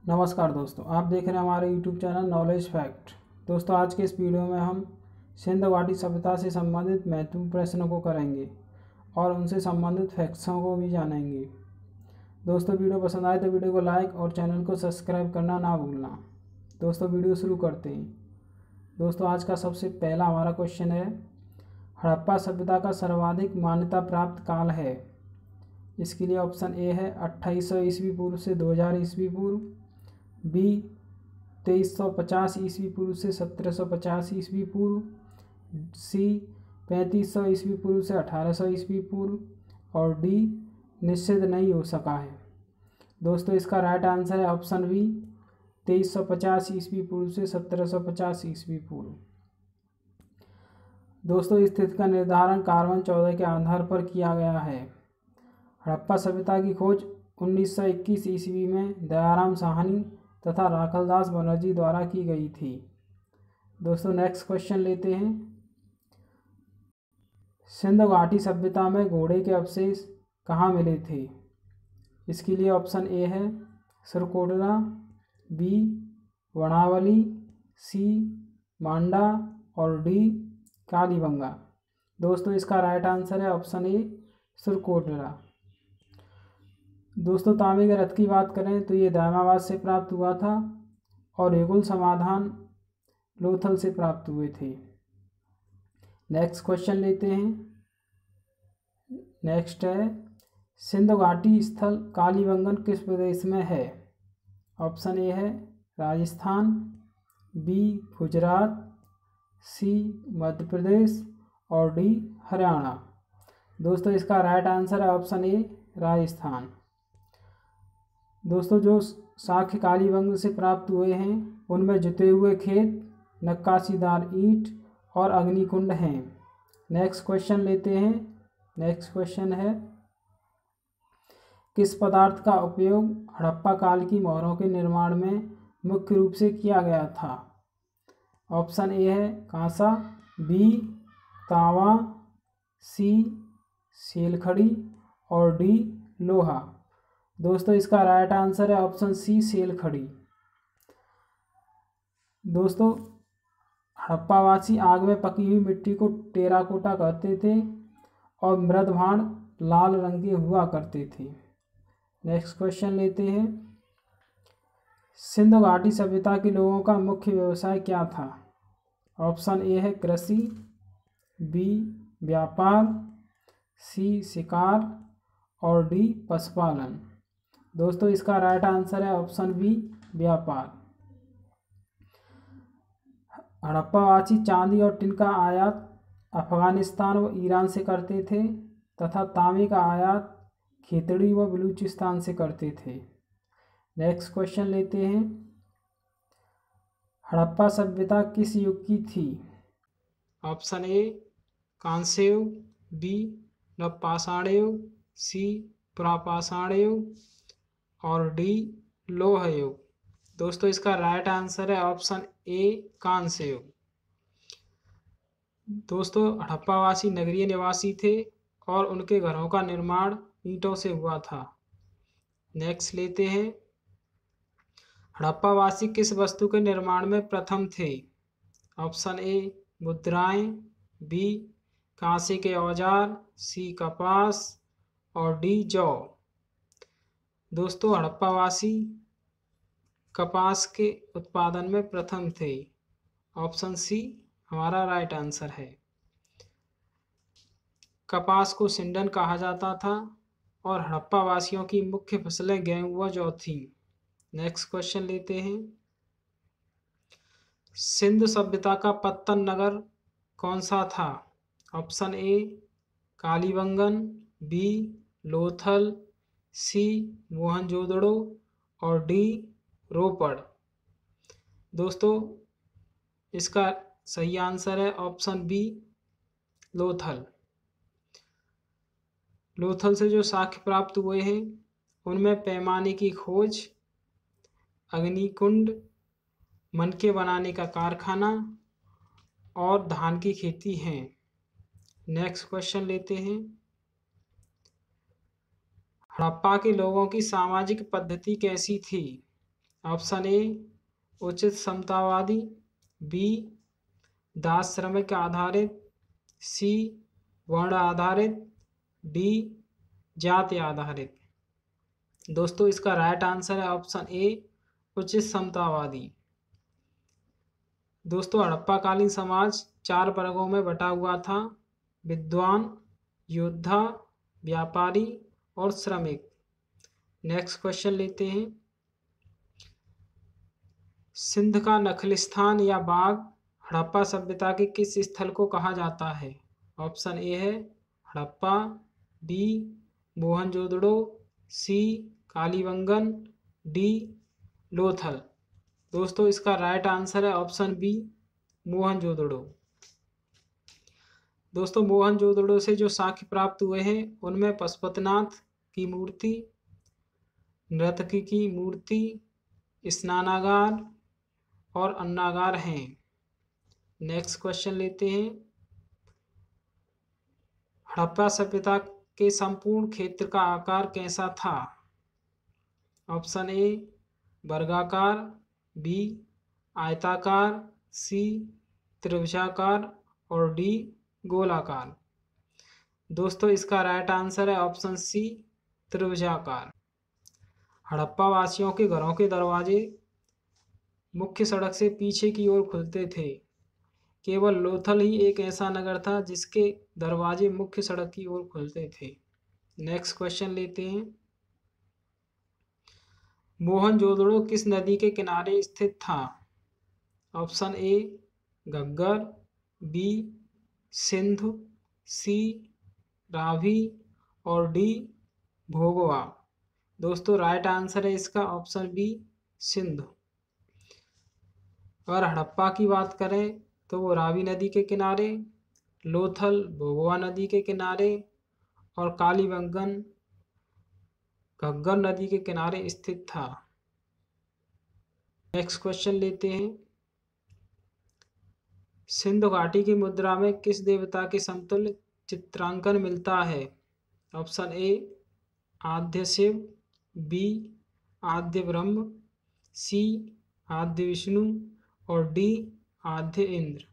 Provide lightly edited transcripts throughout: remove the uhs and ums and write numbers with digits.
नमस्कार दोस्तों, आप देख रहे हैं हमारे YouTube चैनल नॉलेज फैक्ट। दोस्तों, आज के इस वीडियो में हम सिंध घाटी सभ्यता से संबंधित महत्वपूर्ण प्रश्नों को करेंगे और उनसे संबंधित फैक्ट्सों को भी जानेंगे। दोस्तों, वीडियो पसंद आए तो वीडियो को लाइक और चैनल को सब्सक्राइब करना ना भूलना। दोस्तों, वीडियो शुरू करते हैं। दोस्तों, आज का सबसे पहला हमारा क्वेश्चन है, हड़प्पा सभ्यता का सर्वाधिक मान्यता प्राप्त काल है। इसके लिए ऑप्शन ए है 2800 ईस्वी पूर्व से 2000 ईस्वी पूर्व, बी 2350 ईस्वी पूर्व से 1750 ईस्वी पूर्व, सी 3500 ईस्वी पूर्व से 1800 ईस्वी पूर्व और डी निश्चित नहीं हो सका है। दोस्तों, इसका राइट आंसर है ऑप्शन बी 2350 ईस्वी पूर्व से 1750 ईस्वी पूर्व। दोस्तों, इस तिथि का निर्धारण कार्बन 14 के आधार पर किया गया है। हड़प्पा सभ्यता की खोज 1921 ईस्वी में दयाराम साहनी तथा राखलदास बनर्जी द्वारा की गई थी। दोस्तों, नेक्स्ट क्वेश्चन लेते हैं। सिंध घाटी सभ्यता में घोड़े के अवशेष कहाँ मिले थे? इसके लिए ऑप्शन ए है सिरकोटला, बी वनावली, सी मांडा और डी कालीबंगा। दोस्तों, इसका राइट आंसर है ऑप्शन ए सिरकोटला। दोस्तों, तांबे के रथ की बात करें तो ये दायमाबाद से प्राप्त हुआ था और युगल समाधान लोथल से प्राप्त हुए थे। नेक्स्ट क्वेश्चन लेते हैं। नेक्स्ट है, सिंध घाटी स्थल कालीबंगन किस प्रदेश में है? ऑप्शन ए है राजस्थान, बी गुजरात, सी मध्य प्रदेश और डी हरियाणा। दोस्तों, इसका राइट आंसर है ऑप्शन ए राजस्थान। दोस्तों, जो साक्ष्य कालीबंग से प्राप्त हुए हैं उनमें जुते हुए खेत, नक्काशीदार ईंट और अग्निकुंड हैं। नेक्स्ट क्वेश्चन लेते हैं। नेक्स्ट क्वेश्चन है, किस पदार्थ का उपयोग हड़प्पा काल की मोहरों के निर्माण में मुख्य रूप से किया गया था? ऑप्शन ए है कांसा, बी तांबा, सी सेलखड़ी और डी लोहा। दोस्तों, इसका राइट आंसर है ऑप्शन सी सेलखड़ी। दोस्तों, हड़प्पावासी आग में पकी हुई मिट्टी को टेराकोटा कहते थे और मृद भांड लाल रंग के हुआ करते थे। नेक्स्ट क्वेश्चन लेते हैं। सिंध घाटी सभ्यता के लोगों का मुख्य व्यवसाय क्या था? ऑप्शन ए है कृषि, बी व्यापार, सी शिकार और डी पशुपालन। दोस्तों, इसका राइट आंसर है ऑप्शन बी व्यापार। हड़प्पावासी चांदी और टिन का आयात अफगानिस्तान व ईरान से करते थे तथा तांबे का आयात खेतड़ी व बलूचिस्तान से करते थे। नेक्स्ट क्वेश्चन लेते हैं। हड़प्पा सभ्यता किस युग की थी? ऑप्शन ए कांस्य युग, बी नवपाषाण युग, सी पुरापाषाण युग और डी लोह युग। दोस्तों, इसका राइट आंसर है ऑप्शन ए कांस्य युग। दोस्तों, हड़प्पावासी नगरीय निवासी थे और उनके घरों का निर्माण ईंटों से हुआ था। नेक्स्ट लेते हैं। हड़प्पावासी किस वस्तु के निर्माण में प्रथम थे? ऑप्शन ए मुद्राएं, बी कांसे के औजार, सी कपास और डी जौ। दोस्तों, हड़प्पावासी कपास के उत्पादन में प्रथम थे। ऑप्शन सी हमारा राइट आंसर है। कपास को सिंडन कहा जाता था और हड़प्पा वासियों की मुख्य फसलें गेहूं व जौ थी। नेक्स्ट क्वेश्चन लेते हैं। सिंध सभ्यता का पत्तन नगर कौन सा था? Option A Kalibangan, B Lothal, C Mohenjodaro और डी रोपड़। दोस्तों, इसका सही आंसर है ऑप्शन बी लोथल। लोथल से जो साक्ष्य प्राप्त हुए हैं उनमें पैमाने की खोज, अग्निकुंड, मनके बनाने का कारखाना और धान की खेती है। नेक्स्ट क्वेश्चन लेते हैं। हड़प्पा के लोगों की सामाजिक पद्धति कैसी थी? ऑप्शन ए उचित समतावादी, बी दास श्रमिक आधारित, सी वर्ण आधारित, डी जाति आधारित। दोस्तों इसका राइट आंसर है ऑप्शन ए उचित समतावादी। दोस्तों हड़प्पा कालीन समाज 4 वर्गों में बटा हुआ था, विद्वान, योद्धा, व्यापारी और श्रमिक। नेक्स्ट क्वेश्चन लेते हैं। सिंध का नखलिस्तान या बाग हड़प्पा सभ्यता के किस स्थल को कहा जाता है? ऑप्शन ए है हड़प्पा, बी मोहनजोदड़ो, सी कालीबंगन, डी लोथल। दोस्तों इसका राइट आंसर है ऑप्शन बी मोहनजोदड़ो। दोस्तों मोहनजोदड़ो से जो साक्ष्य प्राप्त हुए हैं उनमें पशुपतिनाथ की मूर्ति, नर्तकी की मूर्ति, स्नानागार और अन्नागार हैं। नेक्स्ट क्वेश्चन लेते हैं। हड़प्पा सभ्यता के संपूर्ण क्षेत्र का आकार कैसा था? ऑप्शन ए वर्गाकार, बी आयताकार, सी त्रिभुजाकार और डी गोलाकार। दोस्तों इसका राइट आंसर है ऑप्शन सी त्रिभुजाकार। हड़प्पा वासियों के घरों के दरवाजे मुख्य सड़क से पीछे की ओर खुलते थे। केवल लोथल ही एक ऐसा नगर था जिसके दरवाजे मुख्य सड़क की ओर खुलते थे। नेक्स्ट क्वेश्चन लेते हैं। मोहनजोदड़ो किस नदी के किनारे स्थित था? Option A Ghaggar, B Sindhu, C Ravi और डी भोगवा। दोस्तों राइट आंसर है इसका ऑप्शन बी सिंधु। अगर हड़प्पा की बात करें तो वो रावी नदी के किनारे, लोथल भोगवा नदी के किनारे और कालीबंगन घग्गर नदी के किनारे स्थित था। नेक्स्ट क्वेश्चन लेते हैं। सिंधु घाटी की मुद्रा में किस देवता के समतुल्य चित्रांकन मिलता है? ऑप्शन ए आद्य शिव, बी आद्य ब्रह्म, सी आद्य विष्णु और डी आद्य इंद्र।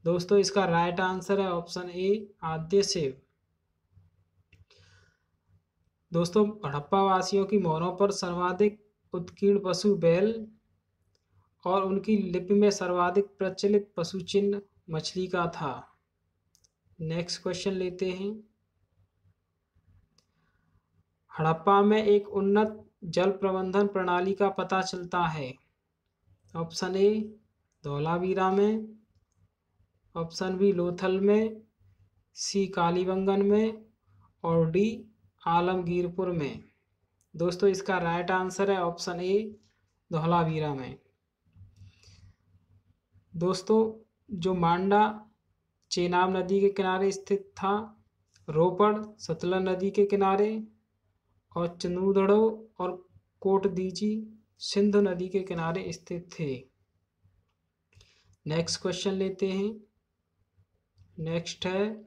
दोस्तों इसका राइट आंसर है ऑप्शन ए आद्य शिव। दोस्तों हड़प्पा वासियों की मोहरों पर सर्वाधिक उत्कीर्ण पशु बैल और उनकी लिपि में सर्वाधिक प्रचलित पशु चिन्ह मछली का था। नेक्स्ट क्वेश्चन लेते हैं। हड़प्पा में एक उन्नत जल प्रबंधन प्रणाली का पता चलता है। ऑप्शन ए धौलावीरा में, ऑप्शन बी लोथल में, सी कालीबंगन में और डी आलमगीरपुर में। दोस्तों इसका राइट आंसर है ऑप्शन ए धौलावीरा में। दोस्तों जो मांडा चेनाब नदी के किनारे स्थित था, रोपड़ सतलज नदी के किनारे और चनूदड़ो और कोटदीजी सिंधु नदी के किनारे स्थित थे। नेक्स्ट क्वेश्चन लेते हैं। नेक्स्ट है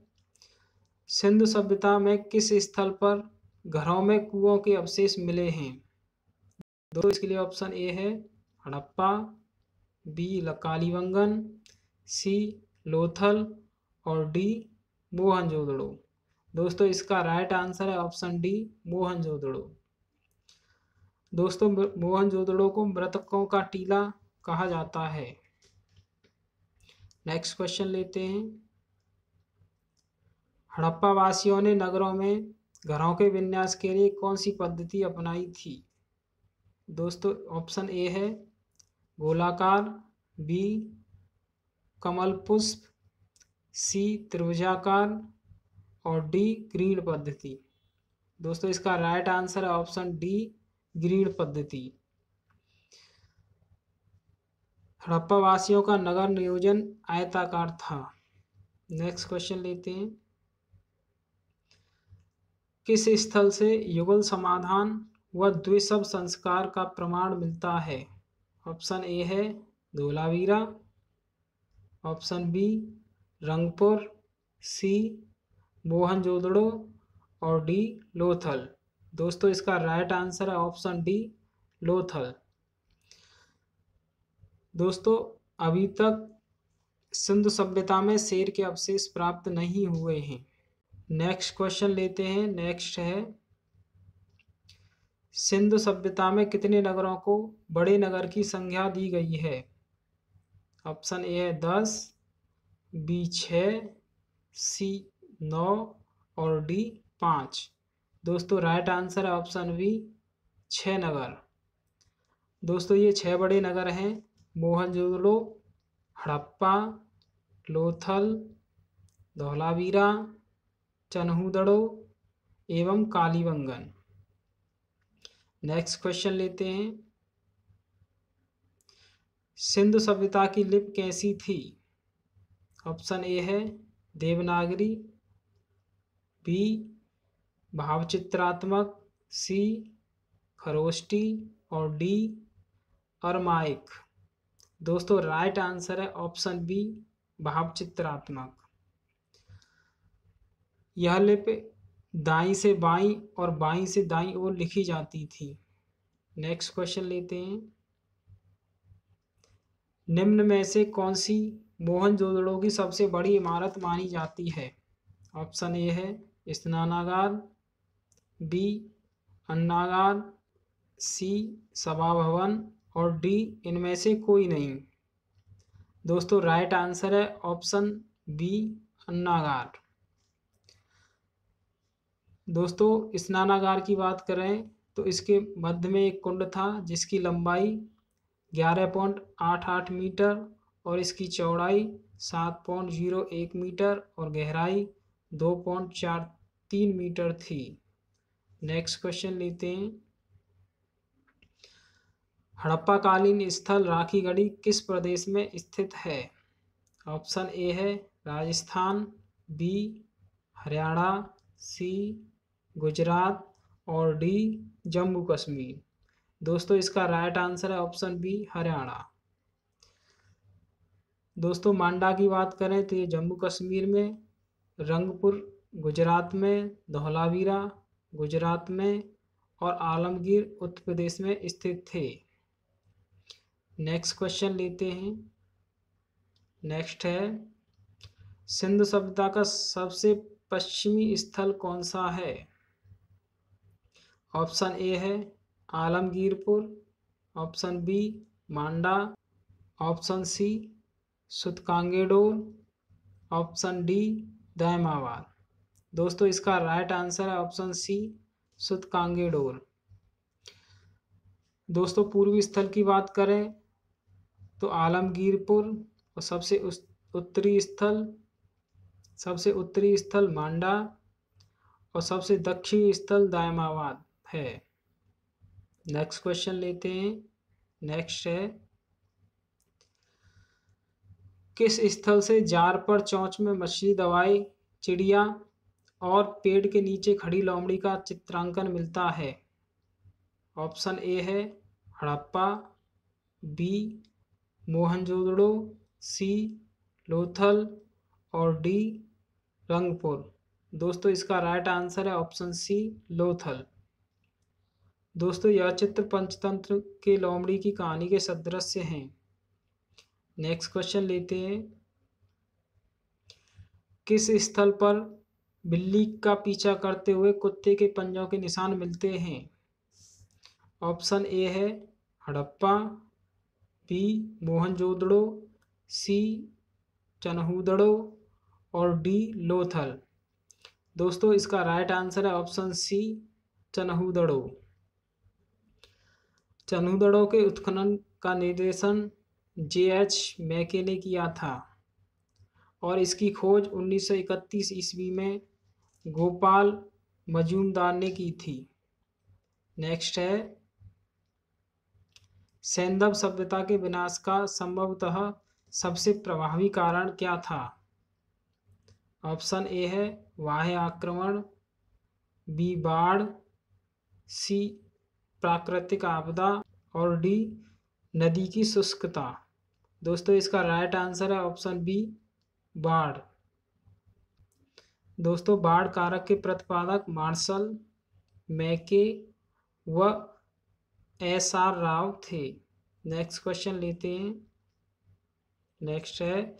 सिंधु सभ्यता में किस स्थल पर घरों में कुओं के अवशेष मिले हैं? दोस्तों इसके लिए ऑप्शन ए है हड़प्पा, बी कालीबंगन, सी लोथल और डी मोहनजोदड़ो। दोस्तों इसका राइट आंसर है ऑप्शन डी मोहनजोदड़ो। दोस्तों मोहनजोदड़ो को मृतकों का टीला कहा जाता है। नेक्स्ट क्वेश्चन लेते हैं। हड़प्पा वासियों ने नगरों में घरों के विन्यास के लिए कौन सी पद्धति अपनाई थी? दोस्तों ऑप्शन ए है गोलाकार, बी कमल पुष्प, सी त्रिभुजाकार और डी ग्रीड पद्धति। दोस्तों इसका राइट आंसर है ऑप्शन डी ग्रीड पद्धति। हड़प्पा वासियों का नगर नियोजन आयताकार था। नेक्स्ट क्वेश्चन लेते हैं। किस स्थल से युगल समाधान व द्विशव संस्कार का प्रमाण मिलता है? ऑप्शन ए है धोलावीरा, ऑप्शन बी रंगपुर, सी मोहनजोदड़ो और डी लोथल। दोस्तों इसका राइट आंसर है ऑप्शन डी लोथल। दोस्तों अभी तक सिंधु सभ्यता में शेर के अवशेष प्राप्त नहीं हुए हैं। नेक्स्ट क्वेश्चन लेते हैं। नेक्स्ट है, सिंधु सभ्यता में कितने नगरों को बड़े नगर की संज्ञा दी गई है? ऑप्शन ए है 10, बी 6, सी 9 और डी 5। दोस्तों राइट आंसर है ऑप्शन बी 6 नगर। दोस्तों ये 6 बड़े नगर हैं: मोहनजोदड़ो, हड़प्पा, लोथल, धौलावीरा, चन्हूदड़ो एवं कालीबंगन। नेक्स्ट क्वेश्चन लेते हैं। सिंधु सभ्यता की लिपि कैसी थी? ऑप्शन ए है देवनागरी, बी भावचित्रात्मक, सी खरोष्टी और डी अरमाइक। दोस्तों राइट आंसर है ऑप्शन बी भावचित्रात्मक। यह लिपि दाईं से बाईं और बाईं से दाईं ओर लिखी जाती थी। नेक्स्ट क्वेश्चन लेते हैं। निम्न में से कौन सी मोहनजोदड़ो की सबसे बड़ी इमारत मानी जाती है? ऑप्शन ए है स्नानागार, बी अन्नागार, सी सभा भवन और डी इनमें से कोई नहीं। दोस्तों राइट आंसर है ऑप्शन बी अन्नागार। दोस्तों स्नानागार की बात करें तो इसके मध्य में एक कुंड था जिसकी लंबाई 11.88 मीटर और इसकी चौड़ाई 7.01 मीटर और गहराई 2.43 मीटर थी। नेक्स्ट क्वेश्चन लेते हैं। हड़प्पाकालीन स्थल राखीगढ़ी किस प्रदेश में स्थित है? ऑप्शन ए है राजस्थान, बी हरियाणा, सी गुजरात और डी जम्मू कश्मीर। दोस्तों इसका राइट आंसर है ऑप्शन बी हरियाणा। दोस्तों मांडा की बात करें तो ये जम्मू कश्मीर में, रंगपुर गुजरात में, धौलावीरा गुजरात में और आलमगीर उत्तर प्रदेश में स्थित थे। नेक्स्ट क्वेश्चन लेते हैं। नेक्स्ट है, सिंधु सभ्यता का सबसे पश्चिमी स्थल कौन सा है? ऑप्शन ए है Alamgirpur, option B Manda, option C Sutkagendor, option D Daimabad. दोस्तों इसका राइट आंसर है ऑप्शन सी सुतकांगेडोर। दोस्तों पूर्वी स्थल की बात करें तो आलमगीरपुर और सबसे उत्तरी स्थल मांडा और सबसे दक्षिणी स्थल दैमाबाद है। नेक्स्ट क्वेश्चन लेते हैं। नेक्स्ट है, किस स्थल से जार पर चोंच में मछली दवाई, चिड़िया और पेड़ के नीचे खड़ी लोमड़ी का चित्रांकन मिलता है? ऑप्शन ए है हड़प्पा, बी मोहनजोदड़ो, सी लोथल और डी रंगपुर। दोस्तों इसका राइट आंसर है ऑप्शन सी लोथल। दोस्तों यह चित्र पंचतंत्र के लोमड़ी की कहानी के सदृश्य हैं। नेक्स्ट क्वेश्चन लेते हैं। किस स्थल पर बिल्ली का पीछा करते हुए कुत्ते के पंजों के निशान मिलते हैं? ऑप्शन ए है हड़प्पा, बी मोहनजोदड़ो, सी चन्हूदड़ो और डी लोथल। दोस्तों इसका राइट आंसर है ऑप्शन सी चन्हूदड़ो। चन्हूदड़ो के उत्खनन का निर्देशन जे.एच. मैके ने किया था और इसकी खोज 1931 ईस्वी में गोपाल मजूमदार ने की थी। नेक्स्ट है, सैंधव सभ्यता के विनाश का संभवतः सबसे प्रभावी कारण क्या था? ऑप्शन ए है बाह्य आक्रमण, बी बाढ़, सी प्राकृतिक आपदा और डी नदी की शुष्कता। दोस्तों इसका राइट आंसर है ऑप्शन बी बाढ़। दोस्तों बाढ़ कारक के प्रतिपादक मार्शल, मैके व एस.आर. राव थे। नेक्स्ट क्वेश्चन लेते हैं। नेक्स्ट है,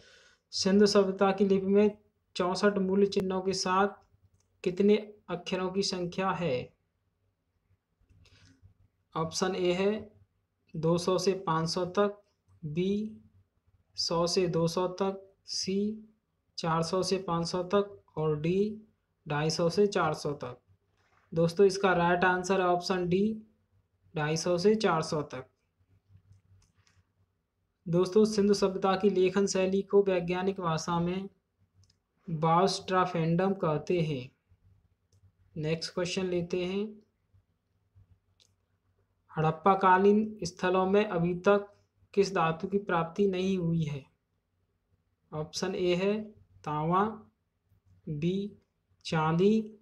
सिंधु सभ्यता की लिपि में 64 मूल चिन्हों के साथ कितने अक्षरों की संख्या है? ऑप्शन ए है 200 से 500 तक, बी 100 से 200 तक, सी 400 से 500 तक और डी 250 से 400 तक। दोस्तों इसका राइट आंसर है ऑप्शन डी 250 से 400 तक। दोस्तों सिंधु सभ्यता की लेखन शैली को वैज्ञानिक भाषा में बायोस्ट्राफेंडम कहते हैं। नेक्स्ट क्वेश्चन लेते हैं, हड़प्पा कालीन स्थलों में अभी तक किस धातु की प्राप्ति नहीं हुई है? ऑप्शन ए है तांबा, बी चांदी,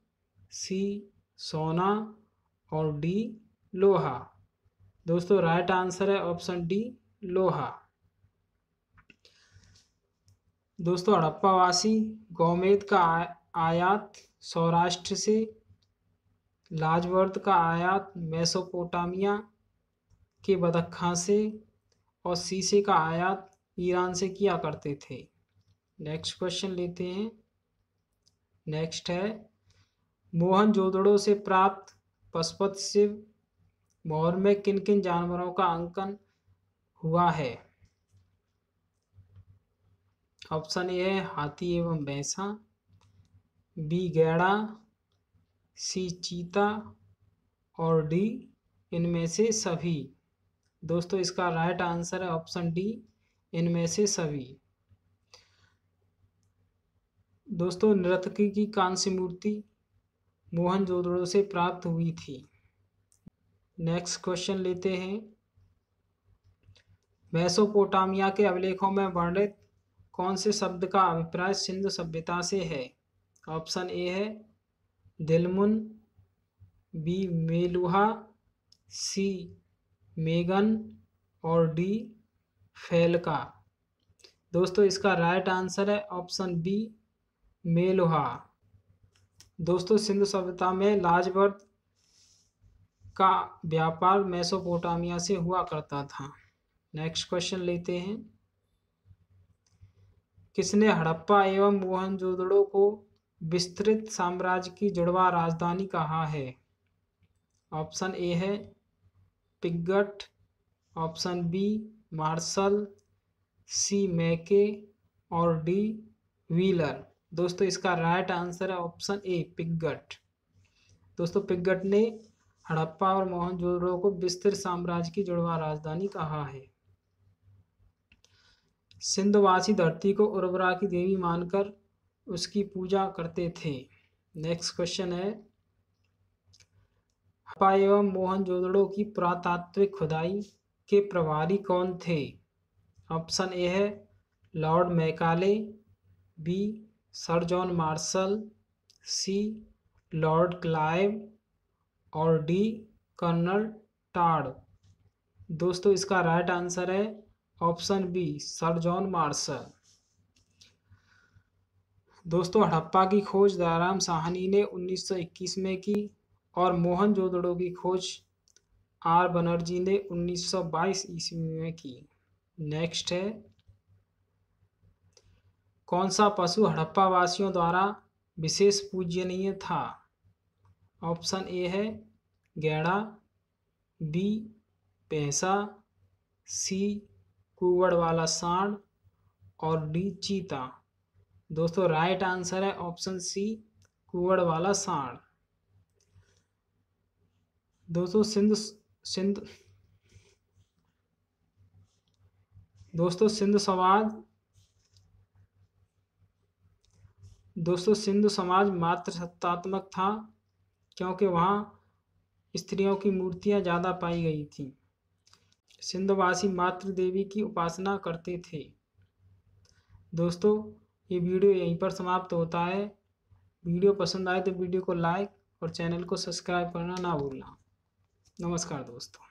सी सोना और डी लोहा। दोस्तों राइट आंसर है ऑप्शन डी लोहा। दोस्तों हड़प्पावासी गौमेद का आयात सौराष्ट्र से, लाजवर्द का आयात मेसोपोटामिया के बदख्शां से और शीशे का आयात ईरान से किया करते थे। नेक्स्ट क्वेश्चन लेते हैं। नेक्स्ट है, मोहनजोदड़ो से प्राप्त पशुपत शिव मोहर में किन किन जानवरों का अंकन हुआ है? ऑप्शन ए है हाथी एवं भैंसा, बी गैड़ा, सी चीता और डी इनमें से सभी। दोस्तों इसका राइट आंसर है ऑप्शन डी इनमें से सभी। दोस्तों नर्तकी की कांस्य मूर्ति मोहनजोदड़ो से प्राप्त हुई थी। नेक्स्ट क्वेश्चन लेते हैं, मेसोपोटामिया के अभिलेखों में वर्णित कौन से शब्द का अभिप्राय सिंधु सभ्यता से है? ऑप्शन ए है दिलमुन, बी मेलुहा, सी मेगन और डी फैलका। दोस्तों इसका राइट आंसर है ऑप्शन बी मेलुहा। दोस्तों सिंधु सभ्यता में लाजवर्द का व्यापार मेसोपोटामिया से हुआ करता था। नेक्स्ट क्वेश्चन लेते हैं, किसने हड़प्पा एवं मोहनजोदड़ो को विस्तृत साम्राज्य की जुड़वा राजधानी कहा है? ऑप्शन ए है पिगट, ऑप्शन बी मार्शल, सी मैके और डी व्हीलर। दोस्तों इसका राइट आंसर है ऑप्शन ए पिगट। दोस्तों पिगट ने हड़प्पा और मोहनजोदड़ो को विस्तृत साम्राज्य की जुड़वा राजधानी कहा है। सिंधवासी धरती को उर्वरा की देवी मानकर उसकी पूजा करते थे। नेक्स्ट क्वेश्चन है, हड़प्पा एवं मोहनजोदड़ो की पुरातात्विक खुदाई के प्रभारी कौन थे? ऑप्शन ए है Lord Macaulay, B sir John Marshall, C Lord Clive और डी कर्नल टाड। दोस्तों इसका राइट आंसर है option B sir John Marshall. दोस्तों हड़प्पा की खोज दयाराम साहनी ने 1921 में की और मोहनजोदड़ो की खोज आर बनर्जी ने 1922 ईस्वी में की। नेक्स्ट है, कौन सा पशु हड़प्पा वासियों द्वारा विशेष पूजनीय था? ऑप्शन ए है गैड़ा, बी भैंसा, सी कुवड़ वाला सांड और डी चीता। दोस्तों राइट आंसर है ऑप्शन सी कुवड़ वाला सांड। दोस्तों सिंधु समाज मात्र सत्तात्मक था क्योंकि वहाँ स्त्रियों की मूर्तियाँ ज़्यादा पाई गई थीं। सिंधवासी मातृ देवी की उपासना करते थे। दोस्तों ये वीडियो यहीं पर समाप्त होता है। वीडियो पसंद आए तो वीडियो को लाइक और चैनल को सब्सक्राइब करना ना भूलना। नमस्कार दोस्तों।